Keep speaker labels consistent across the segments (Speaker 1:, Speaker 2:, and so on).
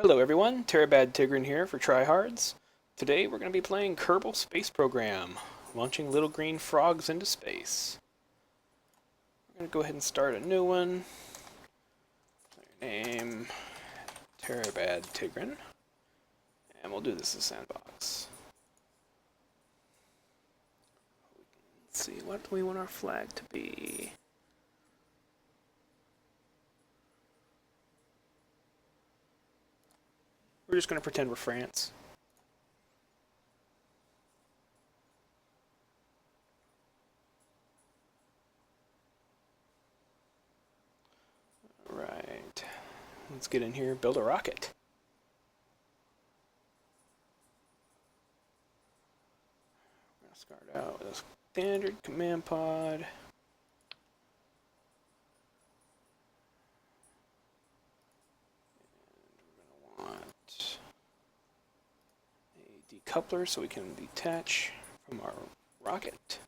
Speaker 1: Hello everyone, Tigran here for Tryhards. Today we're going to be playing Kerbal Space Program, launching little green frogs into space. We're going to go ahead and start a new one. Player name, Tigran. And we'll do this as sandbox. Let's see, what do we want our flag to be? We're just going to pretend we're France. Alright, let's get in here, build a rocket. We're going to start out with a standard command pod. Decoupler so we can detach from our rocket.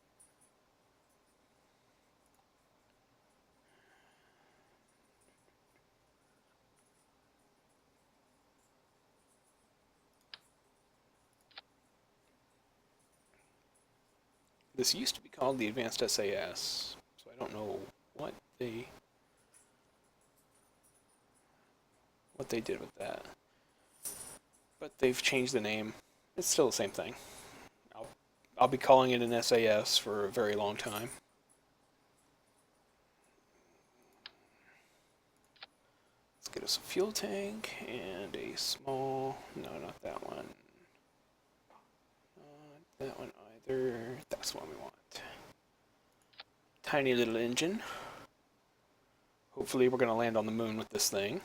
Speaker 1: This used to be called the Advanced SAS, so I don't know what they did with that. But they've changed the name. It's still the same thing. I'll be calling it an SAS for a very long time. Let's get us a fuel tank and a small... No, not that one. Not that one either. That's the one we want. Tiny little engine. Hopefully we're going to land on the moon with this thing.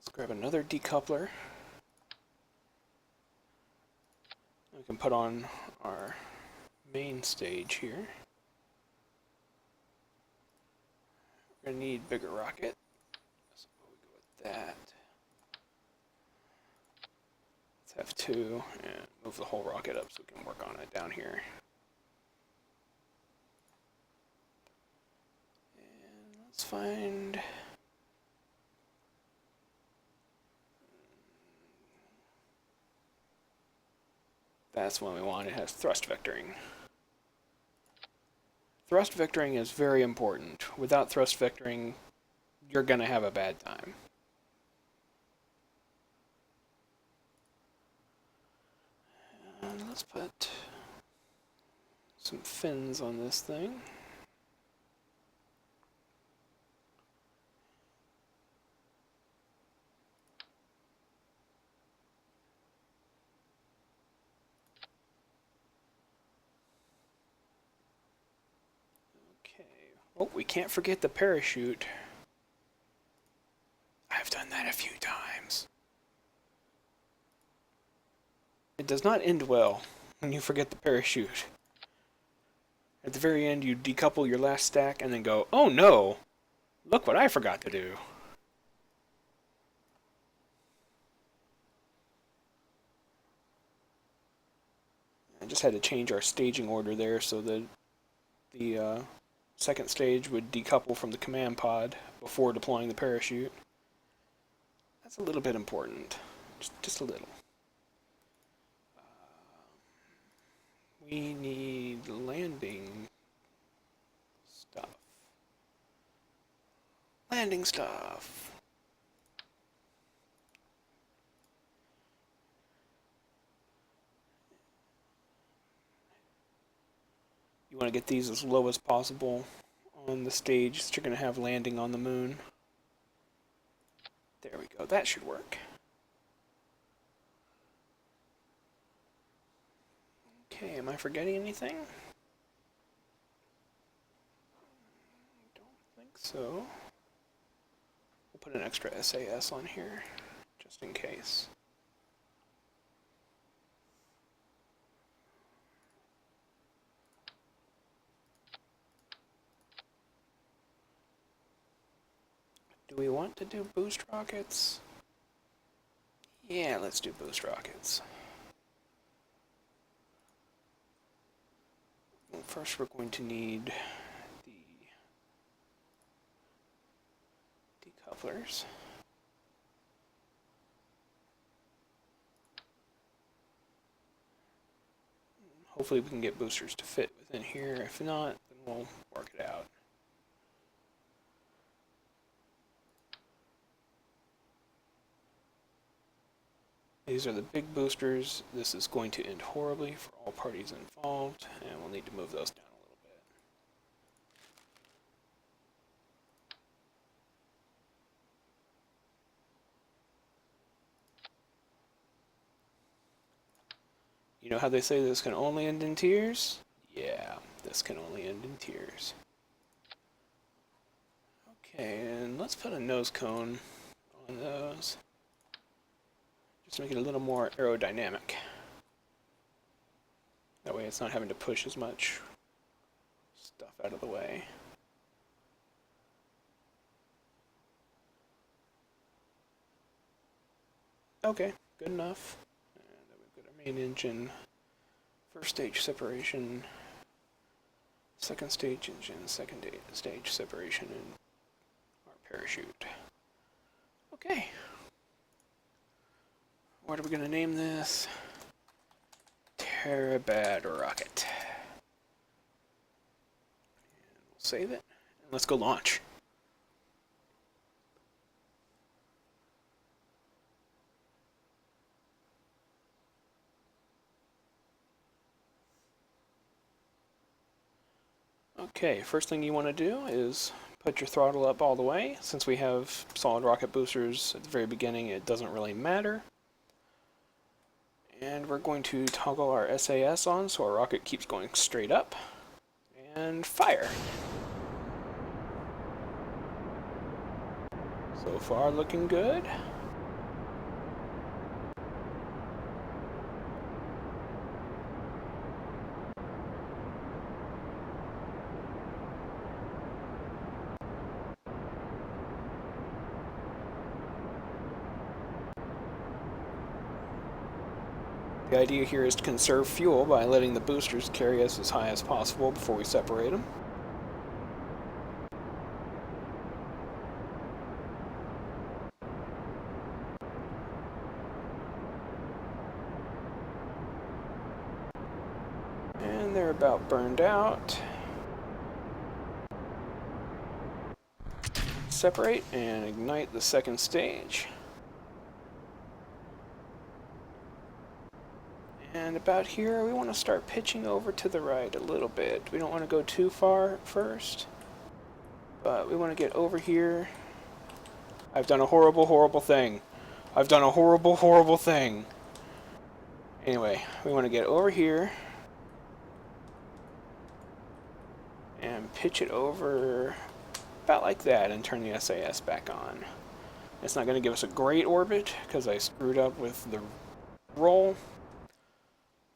Speaker 1: Let's grab another decoupler. We can put on our main stage here. We're going to need bigger rocket. So we'll go with that. Let's have two and move the whole rocket up so we can work on it down here. And let's find... That's the one we want. It has thrust vectoring. Thrust vectoring is very important. Without thrust vectoring, you're going to have a bad time. And let's put some fins on this thing. Oh, we can't forget the parachute. I've done that a few times. It does not end well when you forget the parachute. At the very end, you decouple your last stack and then go, oh no! Look what I forgot to do. I just had to change our staging order there so that the second stage would decouple from the command pod before deploying the parachute. That's a little bit important. Just a little. We need landing stuff. Landing stuff. You want to get these as low as possible on the stage that you're going to have landing on the moon. There we go. That should work. Okay, am I forgetting anything? Don't think so. We'll put an extra SAS on here, just in case. Do we want to do boost rockets? Yeah, let's do boost rockets. Well, first we're going to need couplers. Hopefully we can get boosters to fit within here. If not, then we'll work it out. These are the big boosters. This is going to end horribly for all parties involved, and we'll need to move those down a little bit. You know how they say this can only end in tears? Yeah, this can only end in tears. Okay, and let's put a nose cone on those. Just to make it a little more aerodynamic. That way it's not having to push as much stuff out of the way. Okay, good enough. And then we've got our main engine, first stage separation, second stage engine, second stage separation, and our parachute. Okay. What are we going to name this? Kerbal rocket. And we'll save it. And let's go launch. Okay, first thing you want to do is put your throttle up all the way. Since we have solid rocket boosters at the very beginning, it doesn't really matter. And we're going to toggle our SAS on so our rocket keeps going straight up. And fire! So far looking good. The idea here is to conserve fuel by letting the boosters carry us as high as possible before we separate them. And they're about burned out. Separate and ignite the second stage. And about here, we want to start pitching over to the right a little bit. We don't want to go too far first, but we want to get over here. I've done a horrible, horrible thing. I've done a horrible, horrible thing. Anyway, we want to get over here and pitch it over about like that and turn the SAS back on. It's not going to give us a great orbit because I screwed up with the roll.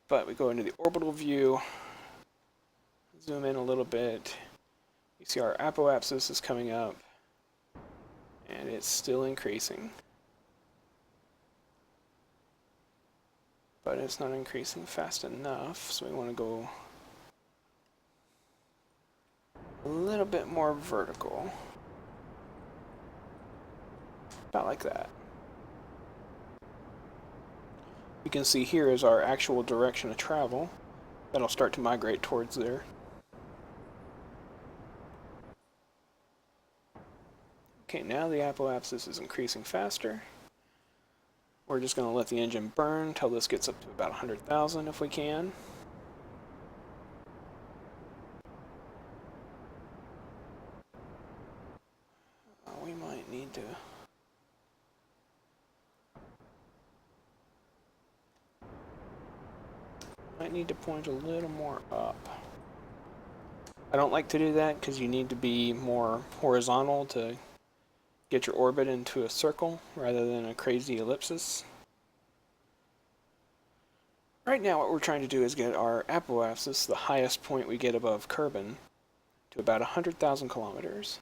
Speaker 1: But we go into the orbital view, zoom in a little bit, you see our apoapsis is coming up, and it's still increasing. But it's not increasing fast enough, so we want to go a little bit more vertical. About like that. You can see here is our actual direction of travel. That'll start to migrate towards there. Okay, now the apoapsis is increasing faster. We're just going to let the engine burn until this gets up to about 100,000 if we can. We might need to... Might need to point a little more up. I don't like to do that because you need to be more horizontal to get your orbit into a circle rather than a crazy ellipsis. Right now what we're trying to do is get our apoapsis, the highest point we get above Kerbal, to about 100,000 kilometers.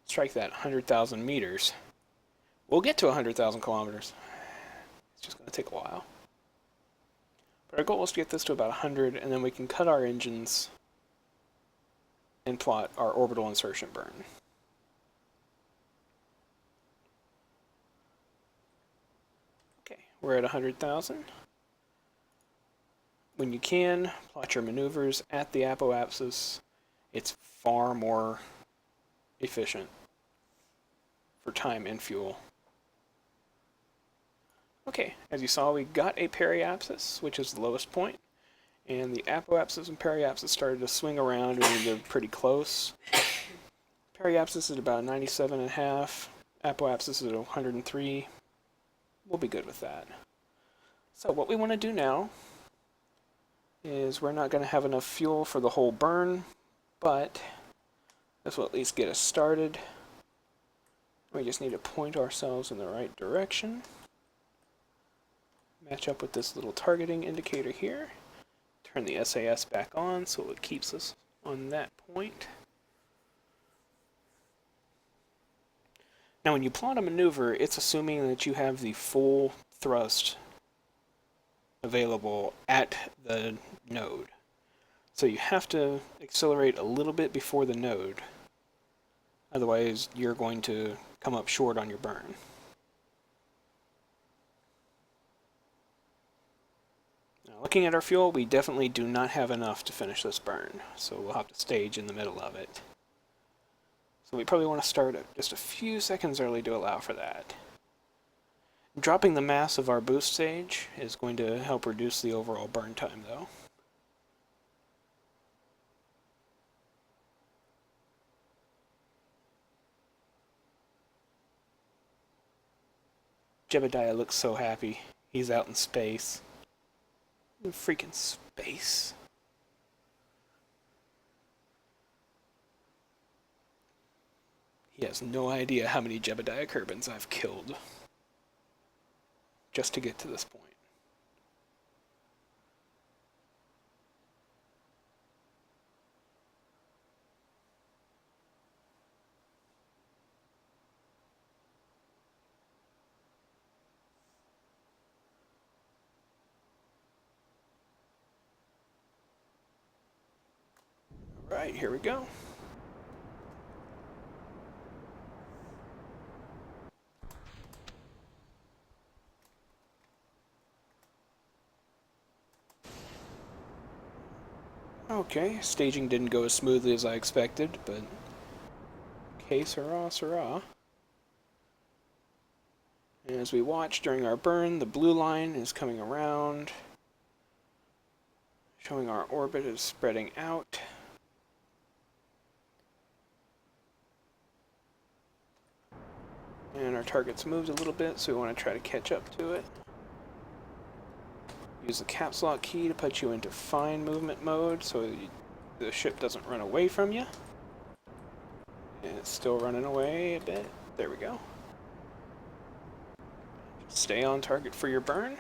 Speaker 1: Strike that, 100,000 meters. We'll get to 100,000 kilometers. It's just going to take a while. But our goal is to get this to about 100, and then we can cut our engines and plot our orbital insertion burn. we're at 100,000. When you can, plot your maneuvers at the apoapsis. It's far more efficient for time and fuel. Okay, as you saw, we got a periapsis, which is the lowest point, and the apoapsis and periapsis started to swing around when they're pretty close. Periapsis is about 97.5, apoapsis is at 103. We'll be good with that. So what we want to do now is we're not going to have enough fuel for the whole burn, but this will at least get us started. We just need to point ourselves in the right direction. Match up with this little targeting indicator here. Turn the SAS back on so it keeps us on that point. Now when you plot a maneuver, it's assuming that you have the full thrust available at the node. So you have to accelerate a little bit before the node. Otherwise, you're going to come up short on your burn. Now, looking at our fuel, we definitely do not have enough to finish this burn, so we'll have to stage in the middle of it. So we probably want to start just a few seconds early to allow for that. Dropping the mass of our boost stage is going to help reduce the overall burn time, though. Jebediah looks so happy. He's out in space. In freaking space. He has no idea how many Jebediah Kerbals I've killed just to get to this point. Alright, here we go. Okay, staging didn't go as smoothly as I expected, but okay, sirrah, sirrah. And as we watch during our burn, the blue line is coming around, showing our orbit is spreading out. And our target's moved a little bit, so we want to try to catch up to it. Use the caps lock key to put you into fine movement mode so the ship doesn't run away from you. And it's still running away a bit. There we go. Stay on target for your burn.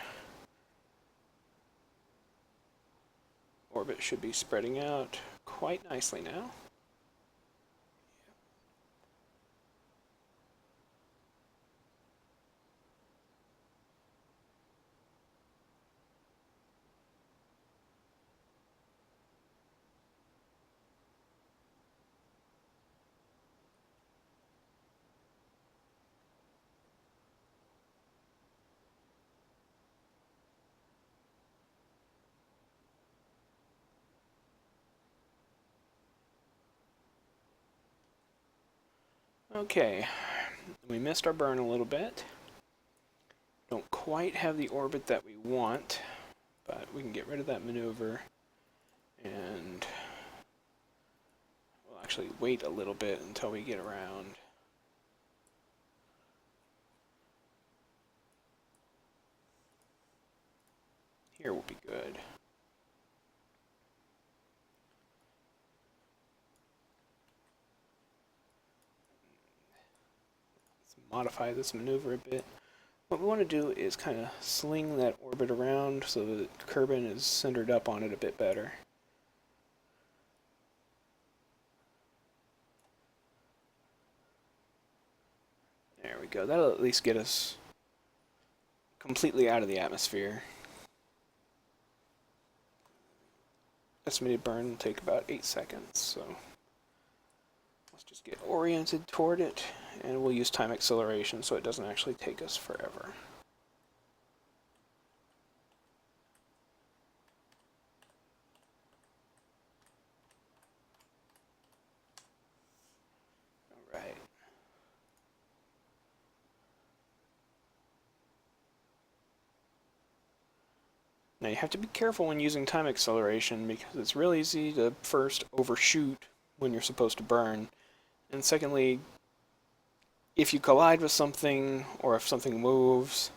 Speaker 1: Orbit should be spreading out quite nicely now. Okay, we missed our burn a little bit. Don't quite have the orbit that we want, but we can get rid of that maneuver and we'll actually wait a little bit until we get around. Here will be good. Modify this maneuver a bit. What we want to do is kind of sling that orbit around so that Kerbal is centered up on it a bit better. There we go. That'll at least get us completely out of the atmosphere. Estimated burn will take about 8 seconds, so let's just get oriented toward it. And we'll use time acceleration so it doesn't actually take us forever. Now you have to be careful when using time acceleration because it's real easy to first overshoot when you're supposed to burn, and secondly, if you collide with something, or if something moves,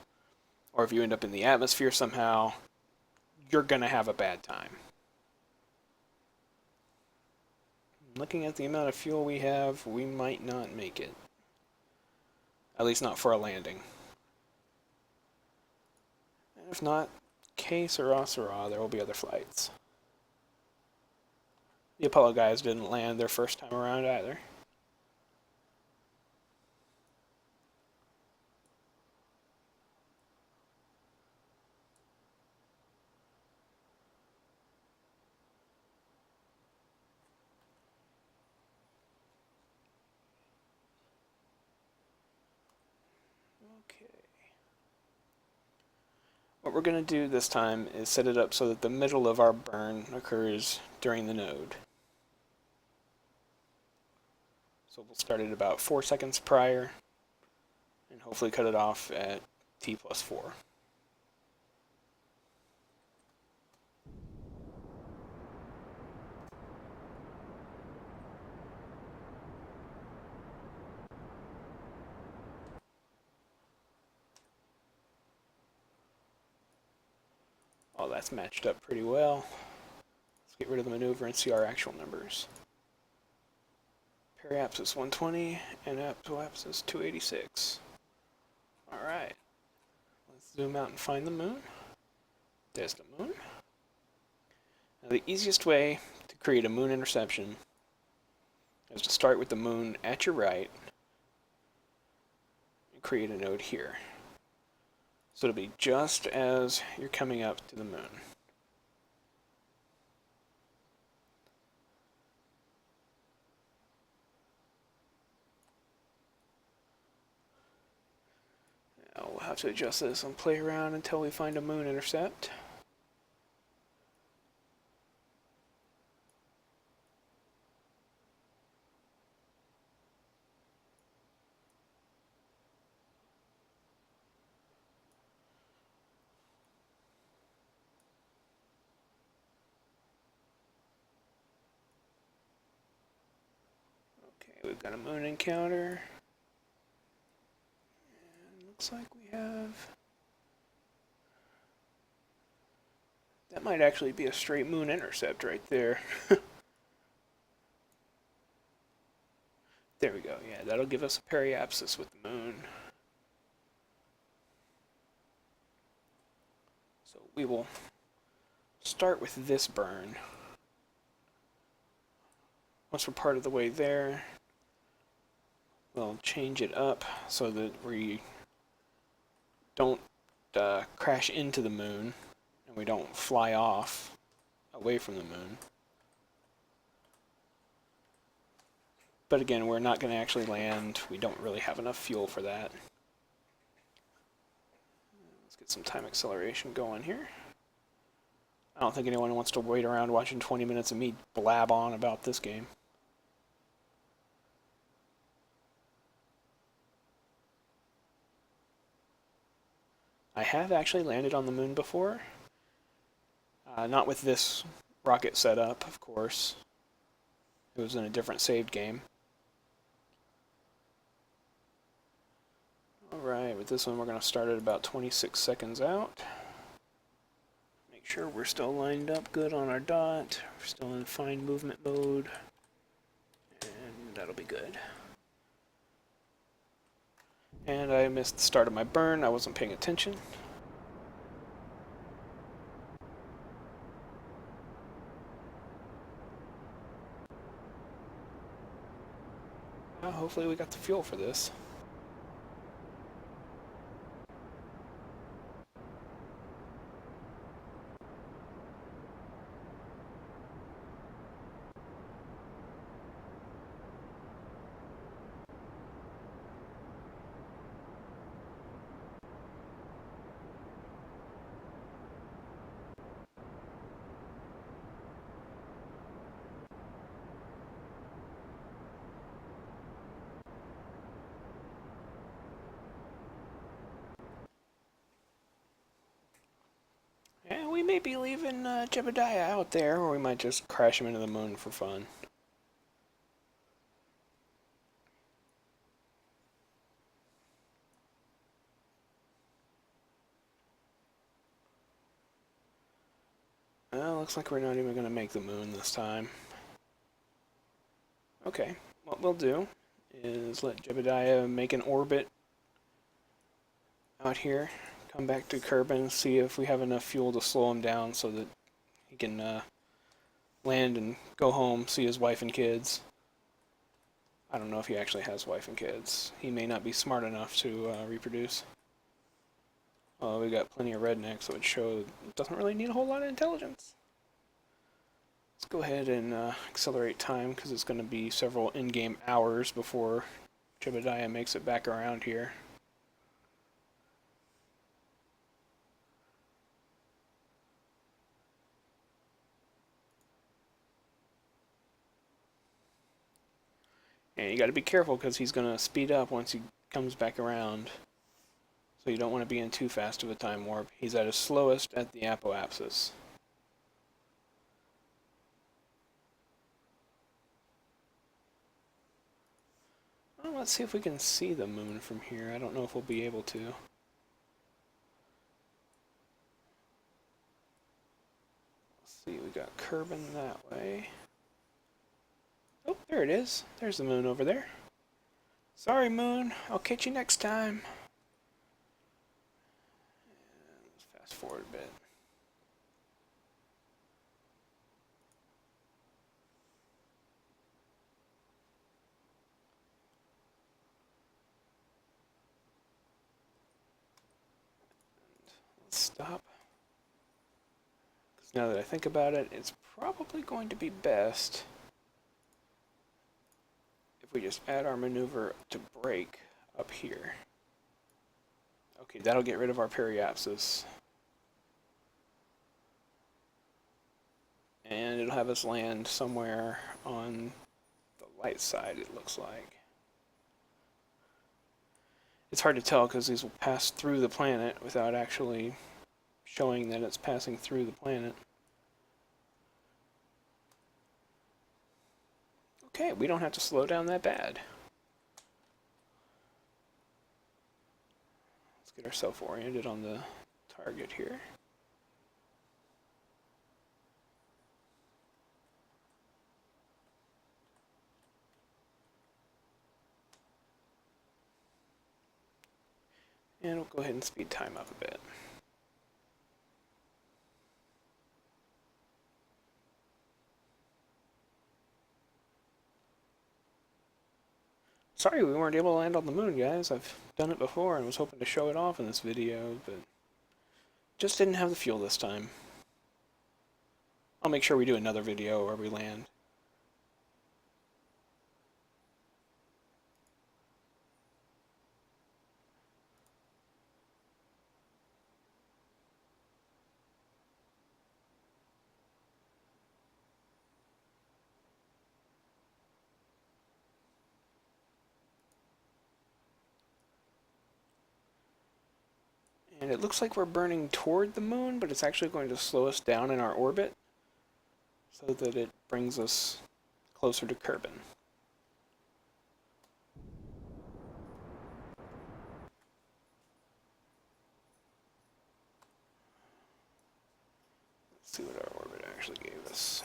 Speaker 1: or if you end up in the atmosphere somehow, you're going to have a bad time. Looking at the amount of fuel we have, we might not make it. At least not for a landing. And if not, que sera, sera, there will be other flights. The Apollo guys didn't land their first time around either. Okay. What we're going to do this time is set it up so that the middle of our burn occurs during the node. So we'll start at about 4 seconds prior, and hopefully cut it off at t+4. Oh, that's matched up pretty well. Let's get rid of the maneuver and see our actual numbers. Periapsis 120 and apoapsis 286. Alright. Let's zoom out and find the moon. There's the moon. Now the easiest way to create a moon interception is to start with the moon at your right and create a node here. So it'll be just as you're coming up to the moon. Now we'll have to adjust this and play around until we find a moon intercept. Okay, we've got a moon encounter. And looks like we have... That might actually be a straight moon intercept right there. There we go, yeah, that'll give us a periapsis with the moon. So we will start with this burn. Once we're part of the way there, we'll change it up so that we don't crash into the moon and we don't fly off away from the moon. But again, we're not going to actually land. We don't really have enough fuel for that. Let's get some time acceleration going here. I don't think anyone wants to wait around watching 20 minutes of me blab on about this game. I have actually landed on the moon before. Not with this rocket setup, of course. It was in a different saved game. Alright, with this one we're going to start at about 26 seconds out. Make sure we're still lined up good on our dot. We're still in fine movement mode. And that'll be good. And I missed the start of my burn. I wasn't paying attention. Well, hopefully we got the fuel for this. may be leaving Jebediah out there, or we might just crash him into the moon for fun. Well, looks like we're not even going to make the moon this time. Okay, what we'll do is let Jebediah make an orbit out here, come back to Kerbin, see if we have enough fuel to slow him down so that he can land and go home, see his wife and kids. I don't know if he actually has wife and kids. He may not be smart enough to reproduce. Well, we got plenty of rednecks, so it would show it doesn't really need a whole lot of intelligence. Let's go ahead and accelerate time, because it's going to be several in-game hours before Jebediah makes it back around here. And you got to be careful, because he's going to speed up once he comes back around. So you don't want to be in too fast of a time warp. He's at his slowest at the apoapsis. Well, let's see if we can see the moon from here. I don't know if we'll be able to. Let's see, we got Kerbin that way. Oh, there it is. There's the moon over there. Sorry, moon. I'll catch you next time. Let's fast forward a bit. Let's stop. Because now that I think about it, it's probably going to be best if we just add our maneuver to brake up here. Okay, that'll get rid of our periapsis. And it'll have us land somewhere on the light side, it looks like. It's hard to tell because these will pass through the planet without actually showing that it's passing through the planet. Okay, we don't have to slow down that bad. Let's get ourselves oriented on the target here. And we'll go ahead and speed time up a bit. Sorry we weren't able to land on the moon, guys. I've done it before and was hoping to show it off in this video, but just didn't have the fuel this time. I'll make sure we do another video where we land. And it looks like we're burning toward the moon, but it's actually going to slow us down in our orbit so that it brings us closer to Kerbin. Let's see what our orbit actually gave us.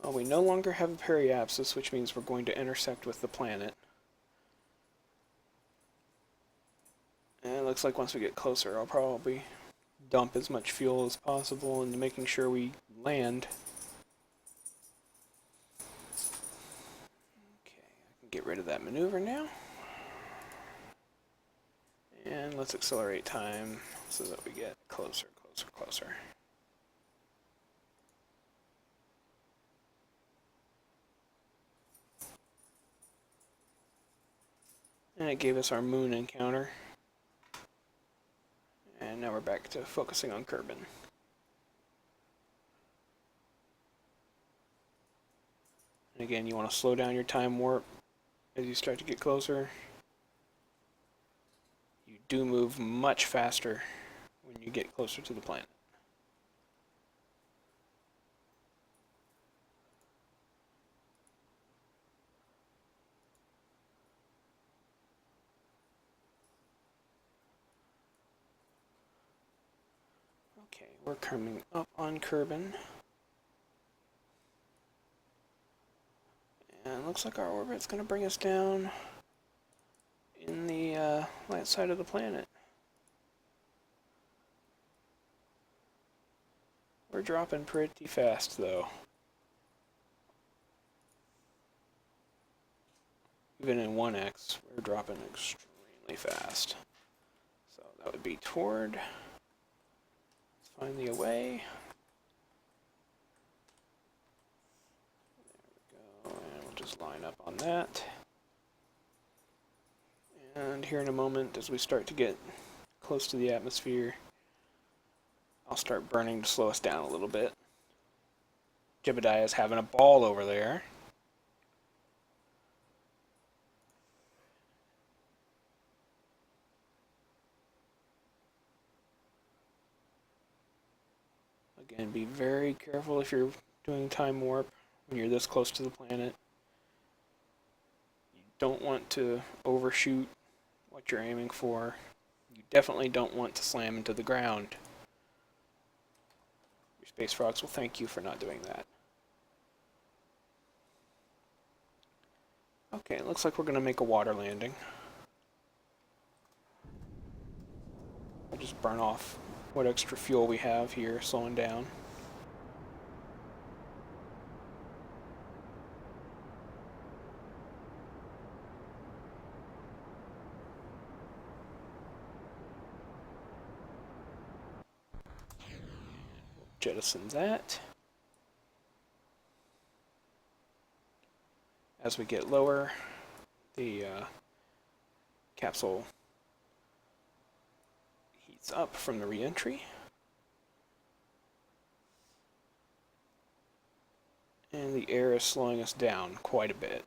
Speaker 1: Well, we no longer have a periapsis, which means we're going to intersect with the planet. And it looks like once we get closer, I'll probably dump as much fuel as possible into making sure we land. Okay, I can get rid of that maneuver now. And let's accelerate time so that we get closer, closer, closer. And it gave us our moon encounter. And now we're back to focusing on Kerbin. And again, you want to slow down your time warp as you start to get closer. You do move much faster when you get closer to the planet. Okay, we're coming up on Kerbal. And looks like our orbit's going to bring us down in the light side of the planet. We're dropping pretty fast, though. Even in 1x, we're dropping extremely fast. So that would be toward. Let's find the away. There we go, and we'll just line up on that. And here in a moment, as we start to get close to the atmosphere, I'll start burning to slow us down a little bit. Jebediah is having a ball over there. Again, be very careful if you're doing time warp when you're this close to the planet. You don't want to overshoot what you're aiming for. You definitely don't want to slam into the ground. Your space frogs will thank you for not doing that. Okay, it looks like we're going to make a water landing. We'll just burn off what extra fuel we have here, slowing down. Jettison that. As we get lower, the capsule heats up from the re-entry. And the air is slowing us down quite a bit.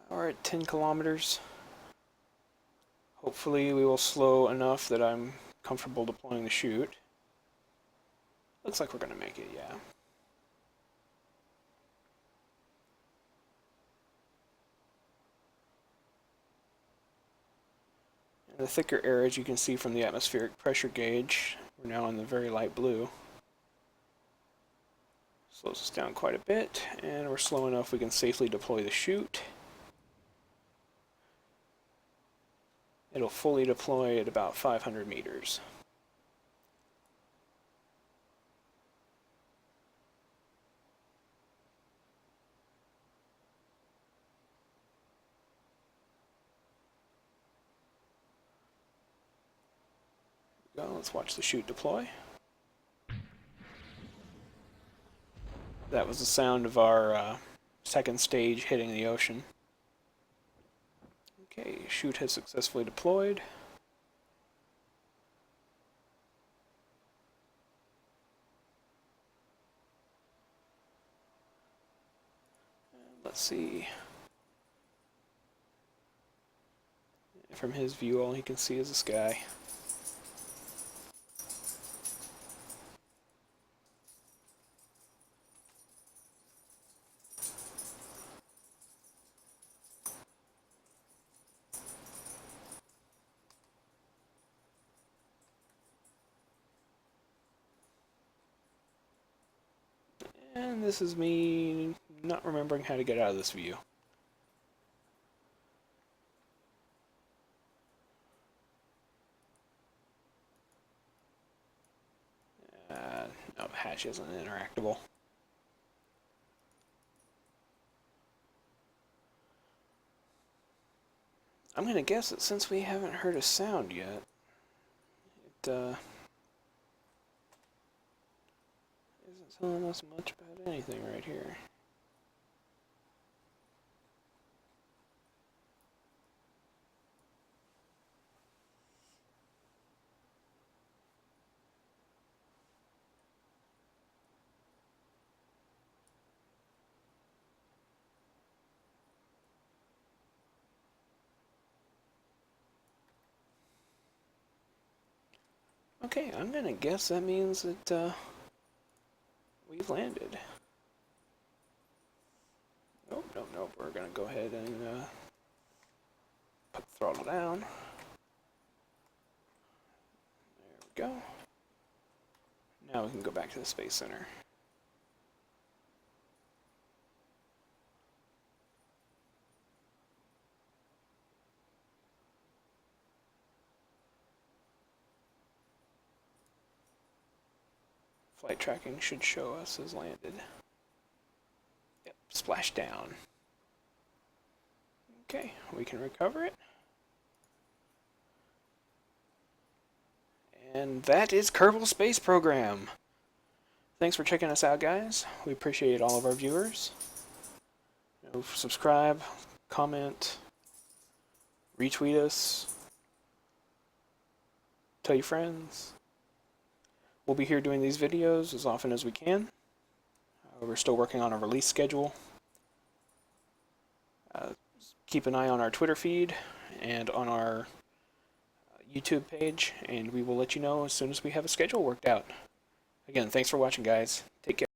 Speaker 1: We're at 10 kilometers. Hopefully we will slow enough that I'm comfortable deploying the chute. Looks like we're going to make it, yeah. And the thicker air, as you can see from the atmospheric pressure gauge, we're now in the very light blue. Slows us down quite a bit, and we're slow enough we can safely deploy the chute. It'll fully deploy at about 500 meters. Well, let's watch the chute deploy. That was the sound of our second stage hitting the ocean. Okay, chute has successfully deployed. Let's see. From his view, all he can see is the sky. And this is me not remembering how to get out of this view. No, hatch isn't interactable. I'm gonna guess that since we haven't heard a sound yet, it isn't telling us much about anything right here. Okay, I'm gonna guess that means that we've landed. Nope, nope, nope. We're gonna go ahead and put the throttle down. There we go. Now we can go back to the Space Center. Flight tracking should show us as landed. Yep, splash down. Okay, we can recover it. And that is Kerbal Space Program. Thanks for checking us out, guys. We appreciate all of our viewers. Subscribe, comment, retweet us, tell your friends. We'll be here doing these videos as often as we can. We're still working on a release schedule. Keep an eye on our Twitter feed and on our YouTube page, and we will let you know as soon as we have a schedule worked out. Again, thanks for watching, guys. Take care.